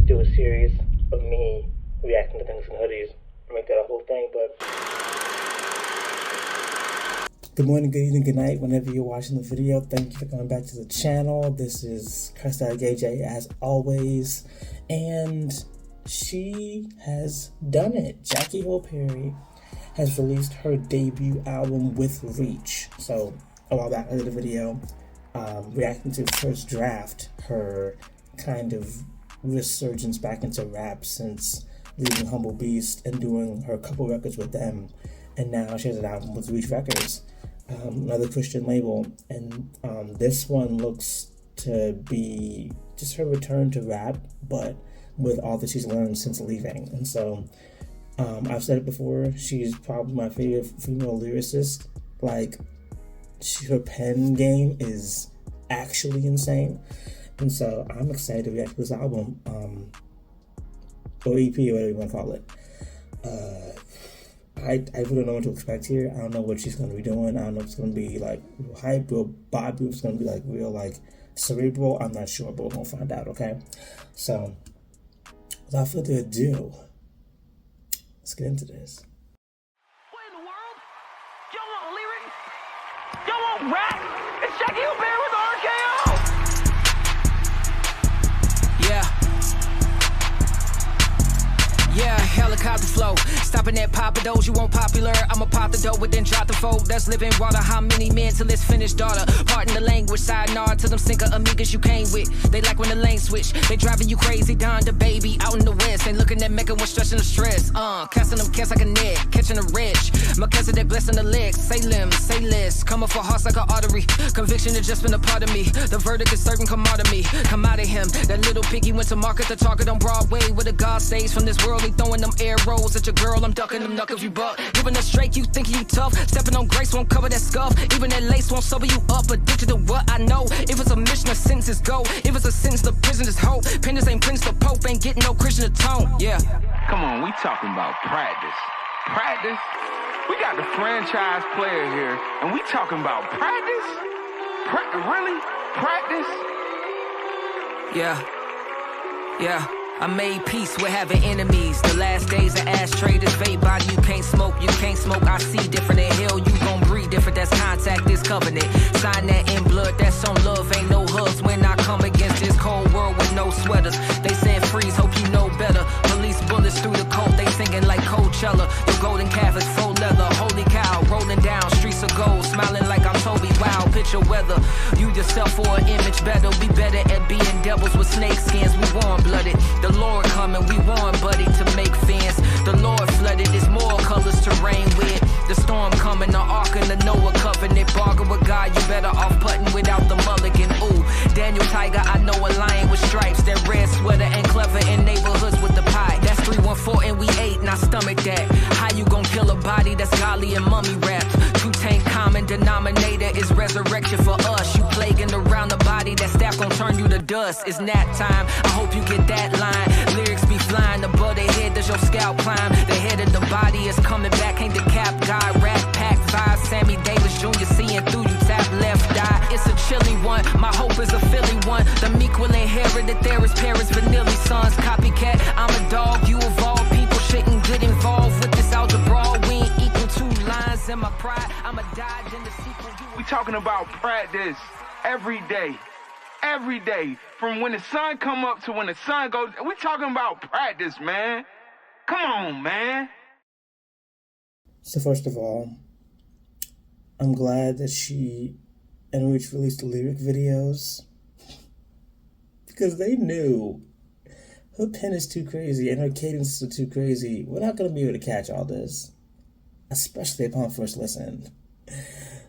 do a series of me reacting to things in hoodies. Make that a whole thing, but... Good morning, good evening, good night, whenever you're watching the video. Thank you for coming back to the channel. This is CrestedGay as always, and she has done it. Jackie Hill Perry has released her debut album with Reach. So a while back I did a video reacting to First Draft, her kind of resurgence back into rap since leaving Humble Beast and doing her couple records with them, and now she has an album with Reach Records, another Christian label, and this one looks to be just her return to rap, but with all that she's learned since leaving. And so I've said it before, she's probably my favorite female lyricist. Like, her pen game is actually insane, and so I'm excited to react to this album, or EP, or whatever you want to call it. I really don't know what to expect here. I don't know what she's going to be doing. I don't know if it's going to be like real hype, real Bobby, if it's going to be like real like cerebral. I'm not sure, but we're going to find out, okay? So, without further ado, let's get into this. What in the world? Y'all want lyrics? Y'all want rap? It's Jackie Hill Perry with RKO! Yeah, helicopter flow. Stopping at Papa Do's, you want popular. I'ma pop the dough, but then drop the folk that's living water. How many men till it's finished, daughter? Pardon the language, side nod to them sinker amigas you came with. They like when the lane switch. They driving you crazy, Don the baby out in the west. Ain't looking at Mecca when stretching the stress. Casting them cats like a net, catching a wrench. My cousin that blessing the legs. Say limbs, say less. Coming for hearts like an artery. Conviction has just been a part of me. The verdict is certain, come out of me. Come out of him. That little piggy went to market the target on Broadway where the God stays from this world. Throwing them arrows at your girl, I'm ducking them knuckles you buck. Giving us straight, you thinking you tough. Stepping on grace won't cover that scuff. Even that lace won't sober you up. Addicted to what I know. If it's a mission, a sentence is go. If it's a sentence, the prison is hope. Penance ain't prince, the Pope ain't getting no Christian to tone. Yeah. Come on, we talking about practice. Practice? We got the franchise player here, and we talking about practice? Really? Practice? Yeah. I made peace with having enemies. The last days of ashtray, this vape body you can't smoke. I see different in hell, you gon' breathe different. That's contact, this covenant. Sign that in blood, that's on love. Ain't no hugs when I come against this cold world with no sweaters. They said freeze, hope you know better. Police bullets through the cold, they singing like Coachella. Your golden calf is faux leather. Holy cow, rolling down streets of gold. Smiling like I'm Toby, wow, picture weather. You yourself or an image better. We better at being devils with snake skins. We warm-blooded. The Lord coming, we warn, buddy, to make fence. The Lord flooded, there's more colors to rain with. The storm coming, the ark and the Noah covenant. Bargain with God, you better off putting without the mulligan. Ooh, Daniel Tiger, I know a lion with stripes. That red sweater ain't clever in neighborhoods with the pie. That's 314 and we ate, and I stomach that. How you gon' kill a body that's godly and mummy wrapped? Two-tank common denominator is resurrection for us. You plaguing around the body, that staff gon' turn you to dust. It's nap time, I hope you get that line. Lyrics be flying above their head, does your scalp climb? The head of the body is coming back, ain't the cap guy. Rat pack vibe, Sammy Davis Jr. seeing through you, tap left eye. It's a chilly one, my hope is a Philly one. The meek will inherit it, there is Paris, Vanilli sons. Copycat, I'm a dog, you of all people shouldn't get involved with this algebra. We ain't equal two lines in my pride, I'm a dodge in the sequel. We talking about practice every day. Every day, from when the sun come up to when the sun goes, we talking about practice, man. Come on, man. So first of all, I'm glad that she and Reach released the lyric videos, because they knew her pen is too crazy and her cadences are too crazy. We're not going to be able to catch all this, especially upon first listen.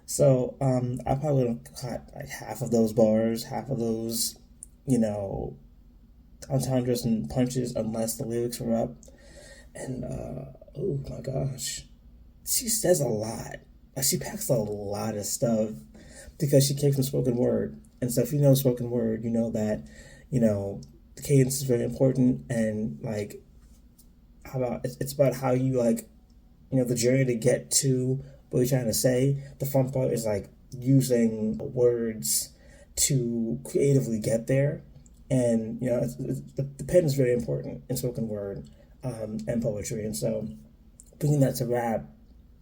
So, I probably would have caught like half of those bars, half of those, entendres and punches, unless the lyrics were up. And, oh my gosh, she says a lot. Like, she packs a lot of stuff because she came from spoken word. And so if you know spoken word, you know that, the cadence is very important. And like, it's about how you the journey to get to what you're trying to say. The fun part is like using words to creatively get there. And, you know, the pen is very important in spoken word and poetry. And so bringing that to rap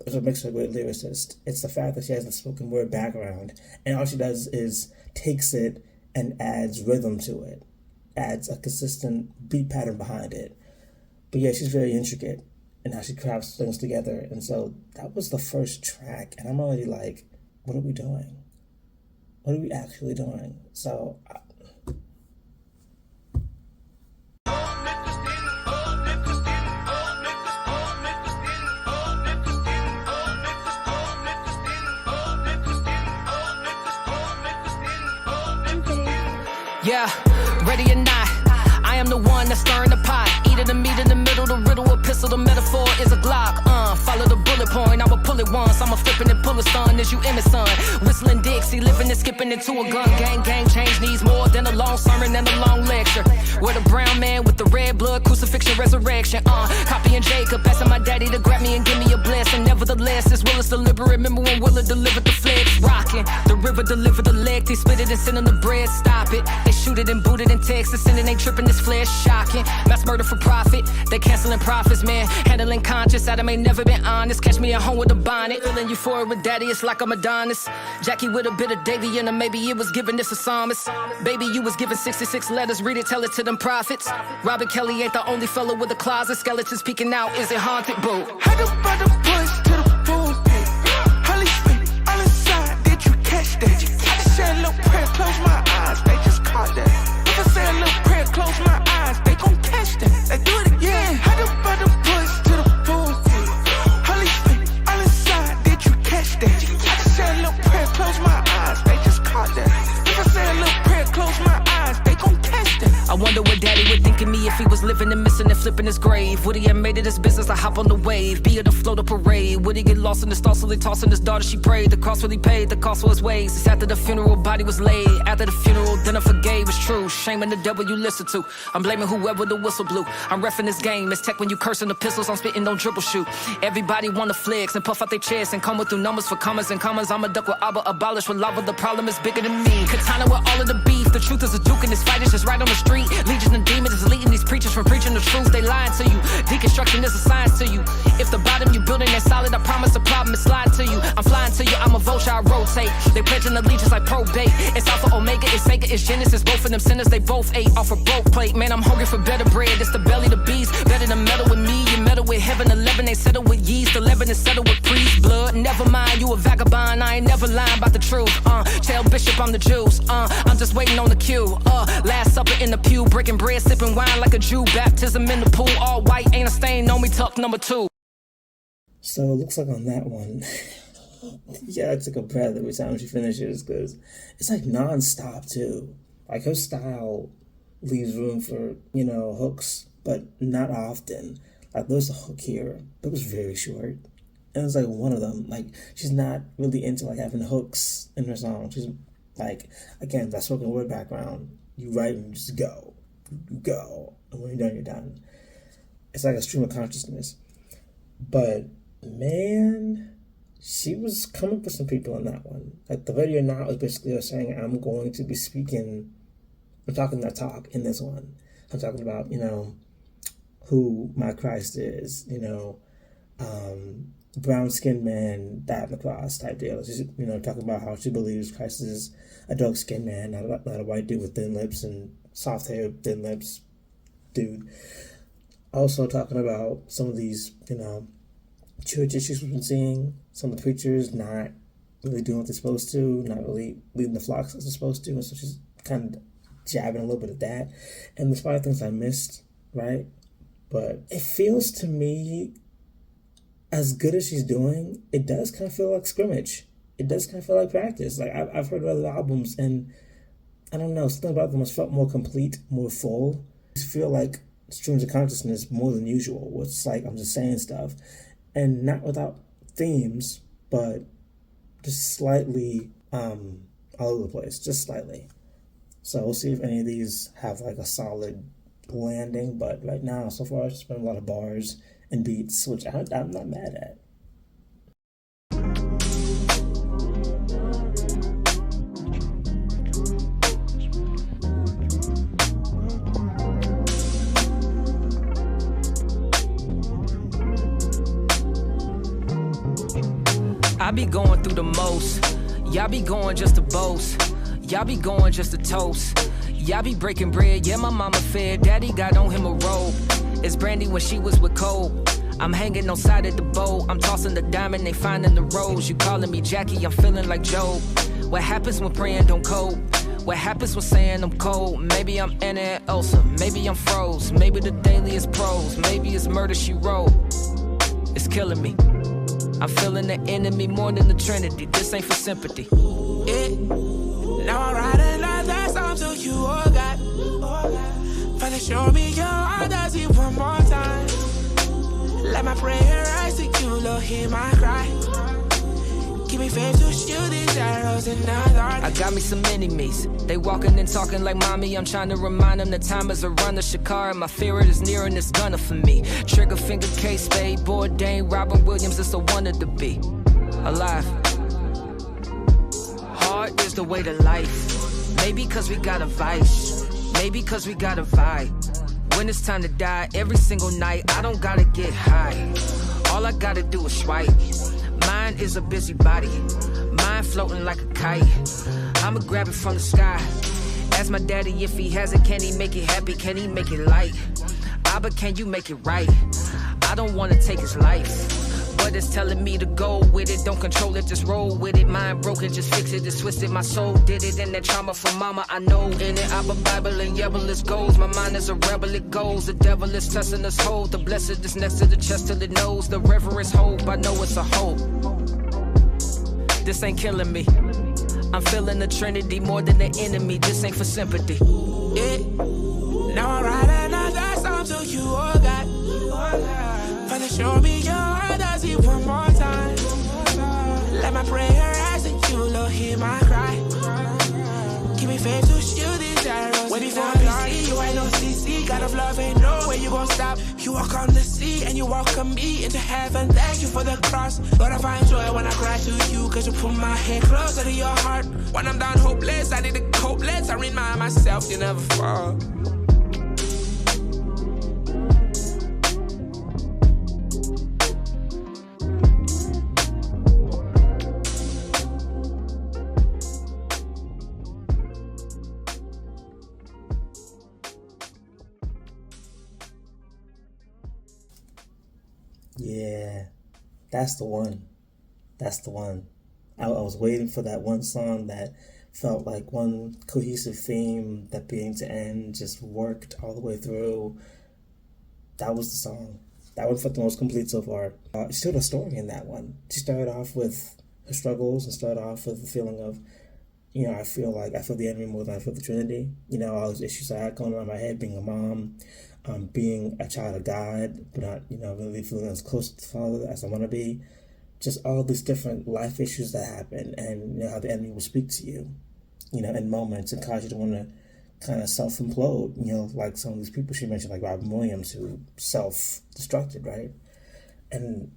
is what makes her a great lyricist. It's the fact that she has a spoken word background, and all she does is takes it and adds rhythm to it, adds a consistent beat pattern behind it. But yeah, she's very intricate in how she crafts things together. And so that was the first track, and I'm already like, what are we doing? What are we actually doing? So yeah, ready or not, I am the one that's stirring the pot. Eating the meat in the middle, the riddle, a pistol, the metaphor is a Glock. Follow the bullet point, I'ma pull it once. I'ma flipping and pull a stun as you Emmett son. Whistling Dixie, living and skipping into a gun. Gang change needs more than a long sermon and a long lecture. We're the brown man with the red blood, crucifixion, resurrection. Copying Jacob, asking my daddy to grab me and give me a blessing. Nevertheless, as Willis deliberate, remember when Willa delivered the flex. Rocking, the river delivered the leg. They split it and send on the bread, stop it. They shoot it and boot it in Texas, and it ain't tripping this flesh, shocking. Mass murder for profit, they canceling profits, man. Handling conscious, Adam ain't never been honest. Catch me at home with a bonnet, feeling euphoric with daddy, it's like I'm Adonis. Jackie with a bit of Davy in her, maybe it was giving this a psalmist. Baby, you was given 66 letters, read it, tell it to them prophets. Robert Kelly ain't the only fella with a closet, skeletons peeking out, is it haunted, boo? Had to buy the push to the pulpit. Holly spin all inside, did you catch that? I just said a little prayer, close my eyes, they just caught that. If I say a little prayer, close my eyes, they gon' catch that. They do it again. Had to buy the push to the pulpit. Holly spin all inside, did you catch that? I just said a little prayer, close my eyes, they just caught that. If I say a little prayer, close my eyes, they gon' catch that. I wonder what daddy would think of me if he was living and missing and flipping his grave. Would he have made it his business to hop on the wave, be at the float of parade? Would he get lost in the stars so they tossing his daughter, she prayed. The cost really paid, the cost for his ways. It's after the funeral, body was laid. After the funeral, dinner forgave, it's true. Shaming the devil you listen to. I'm blaming whoever the whistle blew. I'm reffing this game, it's tech when you cursing the pistols. I'm spitting, don't dribble shoot. Everybody wanna flex and puff out their chest and come with through numbers for commas and commas. I'm a duck with Abba, abolish with lava. The problem is bigger than me. Katana with all of the beef. The truth is a duke and this fight is just right on the street. Legion of demons is leading these preachers from preaching the truth. They lying to you. Deconstruction is a science to you. If the bottom you building ain't solid, I promise the problem is sliding to you. I'm flying to you, I'm a vulture, I rotate. They pledging allegiance like probate. It's Alpha, Omega, it's Sega, it's Genesis. Both of them sinners, they both ate off a broke plate. Man, I'm hungry for better bread. It's the belly, the beast. Better than meddle with me. You meddle with heaven. 11, they settle with yeast. 11 is settle with priest blood. Never mind, you a vagabond. I ain't never lying about the truth. Tell Bishop I'm the Jews. I'm just waiting on the cue. Last supper in the pew, breaking bread, sipping wine like a Jew. Baptism in the pool, all white, ain't a stain on me. Tuck number 2. So it looks like on that one, yeah, I took a breath every time she finishes because it's like non-stop too. Like her style leaves room for, you know, hooks, but not often. Like there's a hook here, but it was very short. And it's like one of them. Like she's not really into like having hooks in her song. She's like, again, that spoken word background. You write and just go. And when you're done, you're done. It's like a stream of consciousness. But man, she was coming for some people in that one. Like the video now is basically her saying, I'm going to be speaking, I'm talking that talk in this one. I'm talking about, you know, who my Christ is, you know, brown-skinned man died on the cross type deal. She's, you know, talking about how she believes Christ is a dark-skinned man, not a white dude with thin lips and soft hair, thin lips dude. Also talking about some of these, you know, church issues we've been seeing. Some of the preachers not really doing what they're supposed to, not really leading the flocks as they're supposed to. And so she's kind of jabbing a little bit at that. And there's probably things I missed, right? But it feels to me, as good as she's doing, it does kind of feel like scrimmage. It does kind of feel like practice. Like I've heard other albums and I don't know, something about them has felt more complete, more full. I just feel like streams of consciousness more than usual. It's like I'm just saying stuff. And not without themes, but just slightly all over the place, just slightly. So we'll see if any of these have like a solid landing. But right now, so far, it's been a lot of bars and beats, which I'm not mad at. I be going through the most. Y'all be going just to boast. Y'all be going just to toast. Y'all be breaking bread. Yeah, my mama fed. Daddy got on him a robe. It's Brandy when she was with Cole. I'm hanging on side of the boat. I'm tossing the diamond, they finding the rose. You calling me Jackie, I'm feeling like Job. What happens when praying don't cope? What happens when saying I'm cold? Maybe I'm Anna and Elsa, maybe I'm froze. Maybe the daily is prose, maybe it's murder she wrote. It's killing me. I'm feeling the enemy more than the Trinity. This ain't for sympathy. Now I'm writing another song to you, oh God. Father, show me your heart, does it one more time. Let my prayer rise to you, Lord, hear my cry. Give me faith to shoot these arrows in the dark. I got me some enemies. They walking and talking like mommy. I'm trying to remind them that time is a runner. Shakara, my fear is near and it's gunner for me. Trigger finger, K-Spade, Bourdain, Robin Williams. It's a wonder to be alive. Hard is the way to life. Maybe cause we got a vice. Maybe cause we got a vibe. When it's time to die, every single night, I don't gotta get high. All I gotta do is swipe. Mine is a busybody. Mine floating like a kite. I'ma grab it from the sky. Ask my daddy if he has it. Can he make it happy? Can he make it light? Abba, can you make it right? I don't wanna take his life, but it's telling me to go with it. Don't control it, just roll with it. Mind broken, just fix it. It's twisted, my soul did it. And that trauma from mama, I know in it. I'm a Bible and yebelist goes. My mind is a rebel, it goes. The devil is testing us hold. The blessed is next to the chest till it knows. The reverence hope, I know it's a hope. This ain't killing me. I'm feeling the Trinity more than the enemy. This ain't for sympathy. Now I'm writing another song to you, oh God. Father, show me your heart, does it one more time. Let my prayer rise to you, Lord, hear my cry. Give me faith to shoot these arrows. When before I see you, I know CC. God of love ain't no way you gon' stop. You walk on the sea and you welcome me into heaven. Thank you for the cross. Lord, I find joy when I cry to you, cause you put my head closer to your heart. When I'm down hopeless, I need to cope. Let's I remind myself you never fall. Yeah, that's the one. That's the one. I was waiting for that one song that felt like one cohesive theme that beginning to end just worked all the way through. That was the song. That one felt the most complete so far. She told a story in that one. She started off with her struggles and started off with the feeling of, I feel the enemy more than I feel the Trinity. All those issues I had going on in my head, being a mom, being a child of God, but not, really feeling as close to the Father as I want to be. Just all these different life issues that happen, and how the enemy will speak to you, in moments and cause you to want to kind of self-implode, like some of these people she mentioned, like Robin Williams, who self-destructed, right? And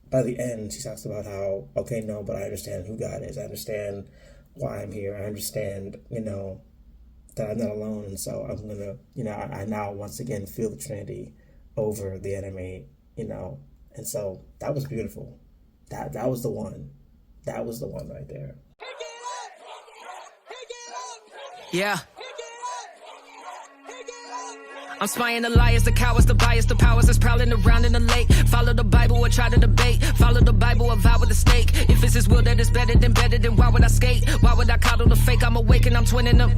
by the end, she talks about how, okay, no, but I understand who God is. I understand why I'm here. I understand, that I'm not alone. And so I'm going to, I now once again feel the Trinity over the enemy, and so that was beautiful. That was the one. That was the one right there. Yeah. I'm spying the liars, the cowards, the bias, the powers that's prowling around in the lake. Follow the Bible or try to debate. Follow the Bible or vow with a stake. If it's his will that is better, then why would I skate? Why would I coddle the fake? I'm awake and I'm twinning them.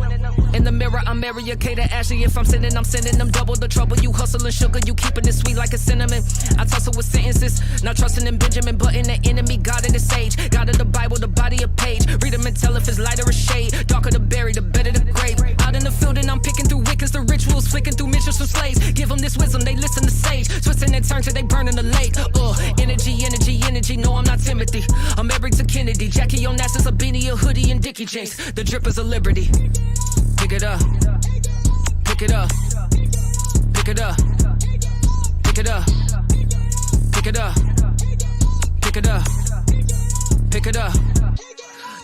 In the mirror, I'm Maria Kay to Ashley. If I'm sending them double the trouble. You hustling sugar, you keeping it sweet like a cinnamon. I tussle with sentences, not trusting in Benjamin, but in the enemy, God in the sage. God of the Bible, the body a page. Read them and tell if it's light or a shade. Darker the berry, the better the grape. Out in the field and I'm picking through wickets, the rituals flicking through missions from slaves. Give them this wisdom, they listen to sage. Twisting and turn till they burn in the lake. Energy, no I'm not Timothy. I'm Eric to Kennedy. Jackie Onassis, a beanie, a hoodie, and Dickie Jinx. The drip is a liberty. Pick it up. Pick it up. Pick it up. Pick it up. Pick it up. Pick it up. Pick it up.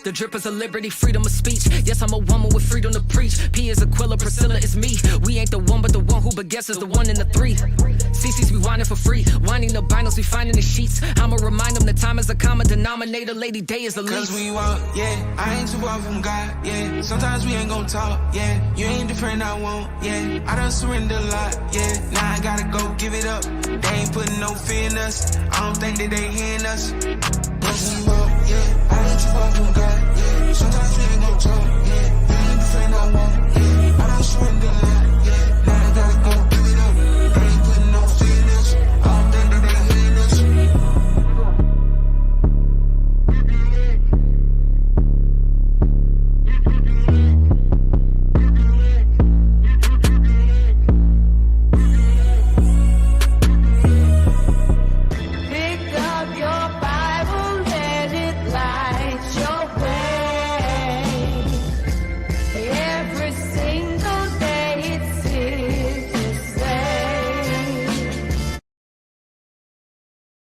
The drip is a liberty, freedom of speech. Yes, I'm a woman with freedom to preach. P is Aquila, Priscilla is me. We ain't the one, but the one who begets is the one in the three. CC's we whining for free. Winding the binals, we finding the sheets. I'ma remind them that time is a common denominator. Lady Day is the least. Cause we walk, yeah. I ain't too far from God, yeah. Sometimes we ain't gon' talk, yeah. You ain't the friend I want, yeah. I done surrender a lot, yeah. Now I gotta go give it up. They ain't putting no fear in us. I don't think that they hearing us. Cause we walk, yeah. I ain't too far from God, yeah. Sometimes we ain't gon' talk, yeah. You ain't the friend I want, yeah. I done surrender a lot, yeah. Now I gotta go give it up. They ain't putting no fear in us. I don't think that they hearing us.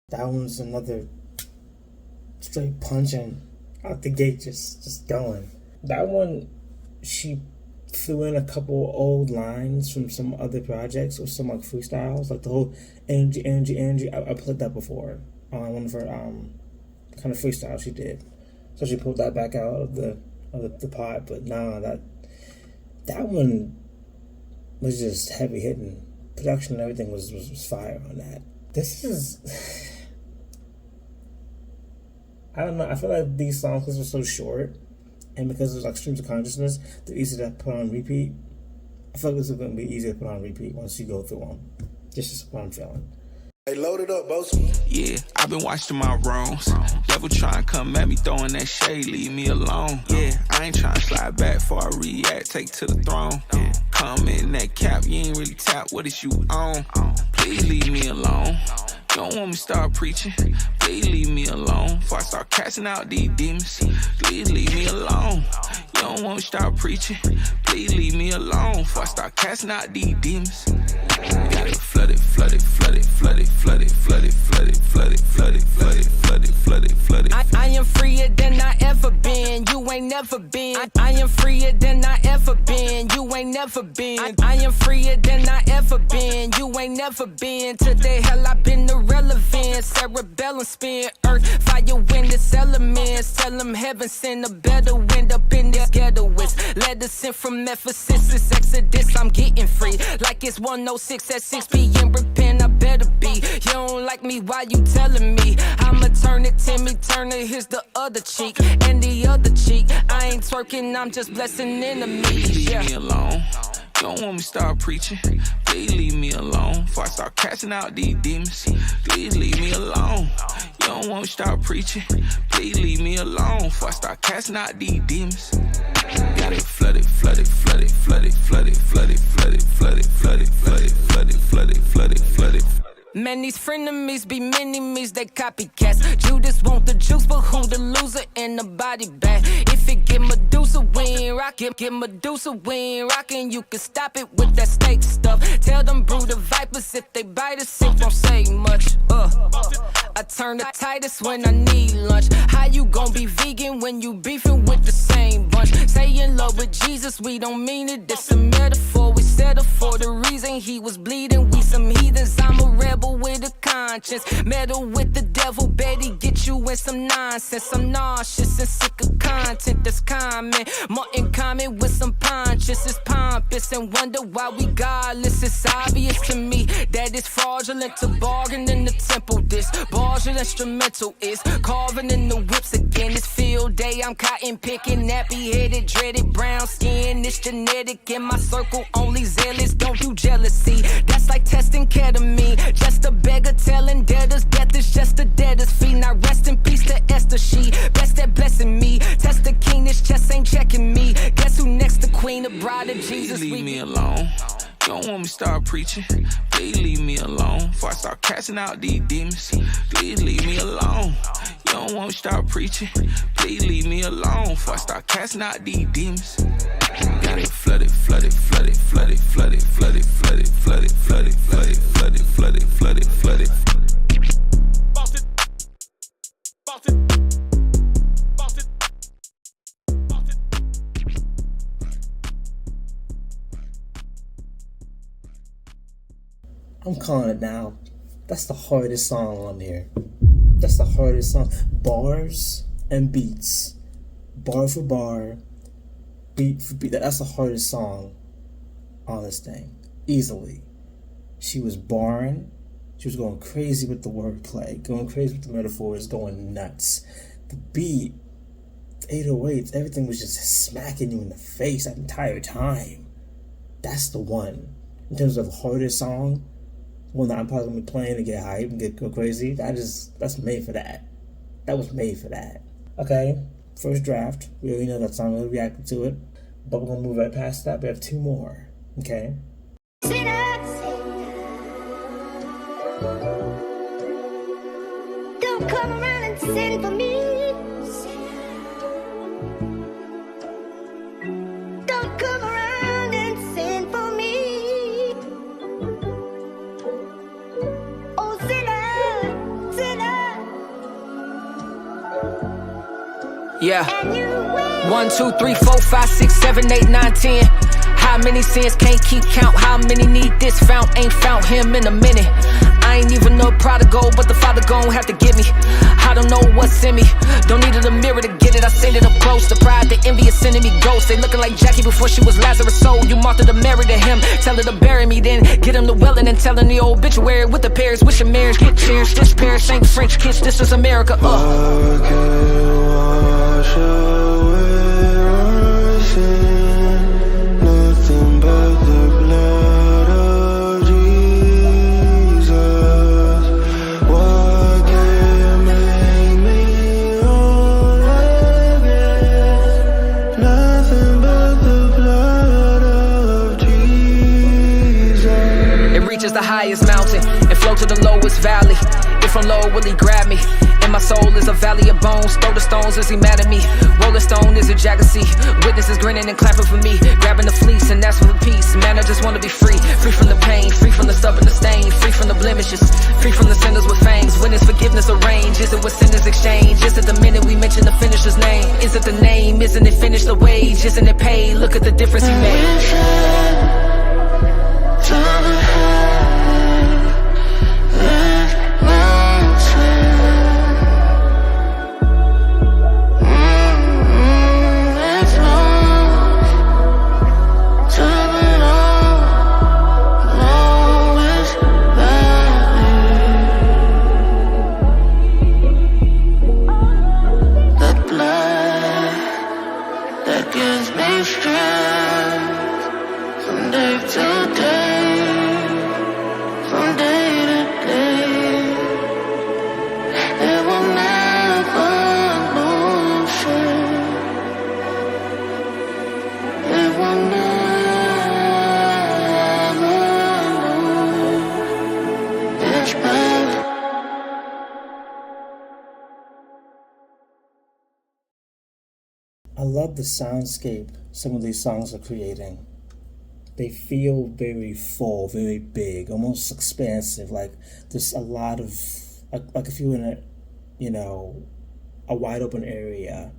That one's another straight punching out the gate, just going. That one, she threw in a couple old lines from some other projects or some like freestyles, like the whole energy. I played that before on one of her kind of freestyles she did. So she pulled that back out of the pot. But nah, that one was just heavy hitting. Production and everything was fire on that. This is. I don't know. I feel like these songs, because they're so short, and because there's like streams of consciousness, they're easy to put on repeat. I feel like this is going to be easy to put on repeat once you go through them. This is what I'm feeling. Hey, load it up, boss. Yeah, I've been watching my wrongs. Devil try and come at me, throwing that shade, leave me alone. Yeah, I ain't trying to slide back before I react, take to the throne. Yeah, come in that cap, you ain't really tap, what is you on? Please leave me alone. You don't want me to start preaching, please leave me alone. Before I start casting out these demons, please leave me alone. You don't want me to start preaching, please leave me alone. Before I start casting out these demons. Got it flooded. I am freer than I ever been. You ain't never been. I am freer than I ever been. You ain't never been. I am freer than I ever been. You ain't never been. To the hell I been irrelevant. Cerebellum spin earth, fire, wind, its elements. Tell them heaven send a better wind up in this ghetto. It's letters sent from Ephesus. It's Exodus. I'm getting free like it's 106 at 6 p.m. Repent, I better be. You don't like me, why you telling me? I'ma turn it, Timmy Turner, here's the other cheek. And the other cheek, I ain't twerking, I'm just blessing enemies. Please leave me alone. You don't want me to start preaching, please leave me alone. Before I start casting out these demons, please leave me alone. You don't want me to start preaching, please leave me alone. Before I start casting out these demons. Got it flooded. Man, these frenemies be mini-me's, they copycats. Judas want the juice, but who the loser in the body bag? If it get Medusa, we ain't rockin'. Get Medusa, we ain't rockin'. You can stop it with that steak stuff. Tell them brood of vipers if they bite us, it won't say much. I turn the tightest when I need lunch. How you gon' be vegan when you beefing with the same bunch? Say in love with Jesus, we don't mean it. It's a metaphor. We settle for the reason he was bleeding. We some heathens. I'm a rebel with a conscience. Meddle with the devil, Betty get you in some nonsense. I'm nauseous and sick of content that's common. More in common with some ponchos. It's pompous and wonder why we godless. It's obvious to me that it's fraudulent to bargain in the temple. This bargain instrumental is carving in the whips again. It's field day, I'm cotton picking, nappy headed, dreaded, brown skin. It's genetic in my circle, only zealous. Don't do jealousy. That's like testing ketamine. Just a beggar telling debtors death is just a debtor's fee. Now rest in peace to Esther, she best at blessing me. Test the king, this chest ain't checking me. Guess who next? The queen, the bride of Jesus. Please leave me alone. You don't want me to start preaching, please leave me alone. Before I start casting out these demons, please leave me alone. You don't want me to start preaching, please leave me alone. Before I start casting out these demons. Got it flooded. I'm calling it now. That's the hardest song on there. That's the hardest song. Bars and beats. Bar for bar. Beat for beat. That's the hardest song on this thing. Easily. She was barring. She was going crazy with the wordplay. Going crazy with the metaphors. Going nuts. The beat. 808s. Everything was just smacking you in the face that entire time. That's the one. In terms of hardest song, one that I'm probably gonna be playing to get hype and go crazy. That's made for that. That was made for that. Okay, first draft. We already know that song. We reacted to it, but we're gonna move right past that. We have two more. Okay. Don't come around and sing for me. Don't come around and sing for me. Oh, sinner, sinner. Yeah. And you wait. 1, 2, 3, 4, 5, 6, 7, 8, 9, 10. How many sins can't keep count? How many need this found? Ain't found him in a minute. I ain't even a prodigal, but the father gon' have to get me. I don't know what's in me. Don't need a mirror to get it. I send it up close. The pride, the envy is sending me ghosts. They looking like Jackie before she was Lazarus' soul. You Martha to Mary to him. Tell her to bury me, then get him to Welling and tell him the obituary with the Paris. Wish your marriage get cherished. This Paris ain't French kiss. This is America. The highest mountain and flow to the lowest valley. If I'm low, will he grab me? And my soul is a valley of bones. Throw the stones, is he mad at me? Rolling stone is a jealousy. Witnesses grinning and clapping for me. Grabbing the fleece and that's for peace. Man, I just want to be free. Free from the pain, free from the stubborn, the stain, free from the blemishes, free from the sinners with fangs. When is forgiveness arranged? Is it what sinners exchange? Is it the minute we mention the finisher's name? Is it the name? Isn't it finished the wage? Isn't it paid? Look at the difference he made. I love the soundscape some of these songs are creating. They feel very full, very big, almost expansive. Like there's a lot of, like if you're in a wide open area,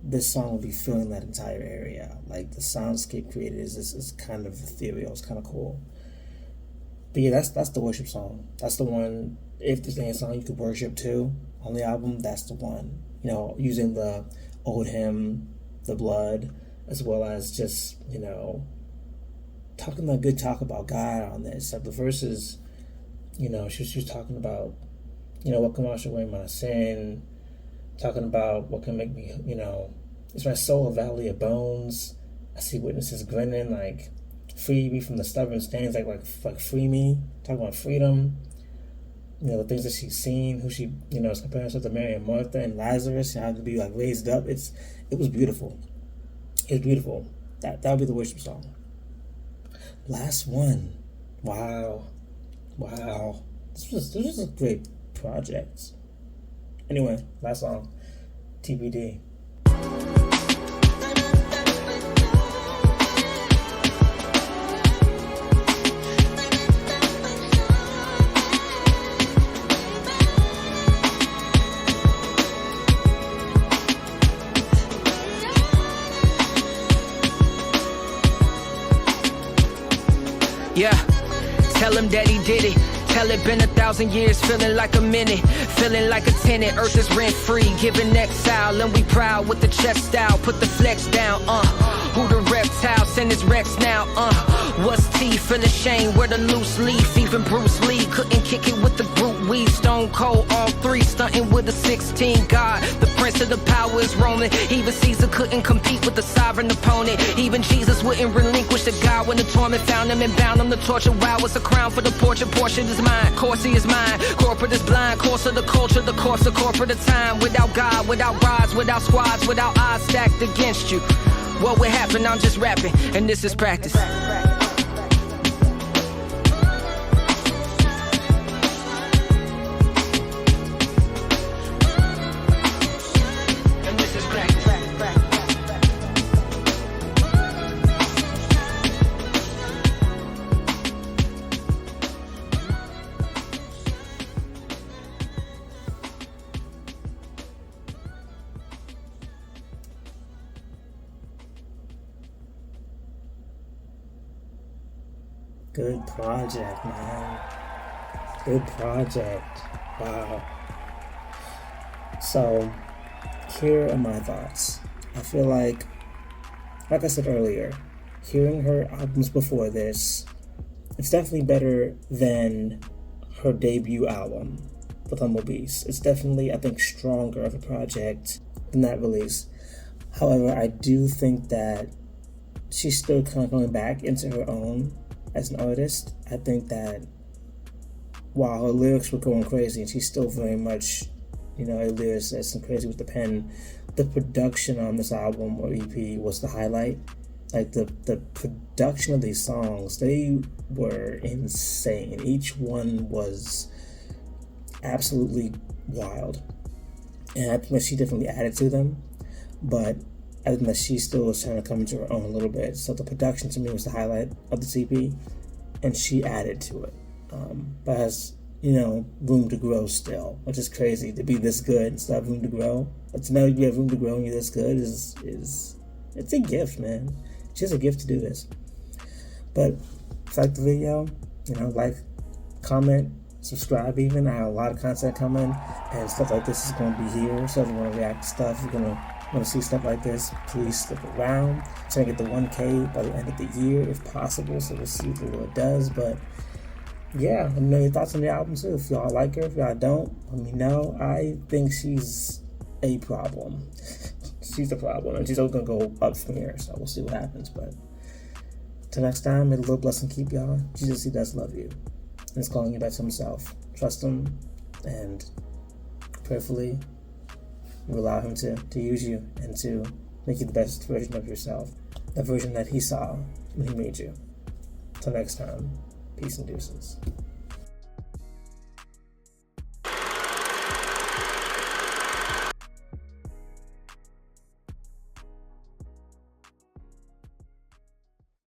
this song will be filling that entire area. Like the soundscape created is kind of ethereal. It's kind of cool. But yeah, that's the worship song. That's the one. If there's any song you could worship to on the album, that's the one. Using the old hymn, the blood, as well as just talking a good talk about God on this. Like the verses, she was talking about what can wash away my sin, talking about what can make me, is my soul a valley of bones? I see witnesses grinning, like free me from the stubborn stains, like free me, talking about freedom. The things that she's seen, who she, is comparing herself to Mary and Martha and Lazarus, how to be like raised up. It was beautiful. It was beautiful. That would be the worship song. Last one. Wow. This was a great project. Anyway, last song. TBD. tell him that he did it. Tell it been 1,000 years, feeling like a minute. Feeling like a tenant, earth is rent free. Giving exile, and we proud with the chest out. Put the flex down, Who the reptile, send his Rex now, What's T, feel ashamed, where the loose leaf. Even Bruce Lee couldn't kick it with the group we. Stone Cold, all three, stunting with a 16 God. The prince of the power is Roman. Even Caesar couldn't compete with the sovereign opponent. Even Jesus wouldn't relinquish the God when the torment found him and bound him to torture. Wow, it's a crown for the portrait, portion is mine. Corsi is mine, corporate is blind. Course of the culture, the course of corporate of time. Without God, without rods, without squads, without odds stacked against you. What would happen? I'm just rapping, and this is practice. Good project, man. Good project. Wow. So, here are my thoughts. I feel like I said earlier, hearing her albums before this, it's definitely better than her debut album with Humble Beast. It's definitely, I think, stronger of a project than that release. However, I do think that she's still kind of going back into her own as an artist. I think that while her lyrics were going crazy, and she's still very much, a lyricist and crazy with the pen, the production on this album or EP was the highlight. Like the production of these songs, they were insane. Each one was absolutely wild. And I think that she definitely added to them, but I think that she still was trying to come into her own a little bit. So the production to me was the highlight of the EP, and she added to it. But has, room to grow still, which is crazy to be this good and still have room to grow. But to know you have room to grow and you're this good is it's a gift, man. She has a gift to do this. But if you like the video, like, comment, subscribe even. I have a lot of content coming, and stuff like this is going to be here. So if you want to react to stuff, you're going to want to see stuff like this, please stick around. Trying to get the 1K by the end of the year if possible, so we'll see what it does. But yeah, let me know your thoughts on the album too. If y'all like her, if y'all don't, let me know. I think she's a problem. She's a problem, and she's always gonna go up from here, so we'll see what happens. But till next time, may the Lord bless and keep y'all. Jesus, he does love you, and he's calling you back to himself. Trust him, and prayerfully you allow him to use you and to make you the best version of yourself, the version that he saw when he made you. Till next time, peace and deuces.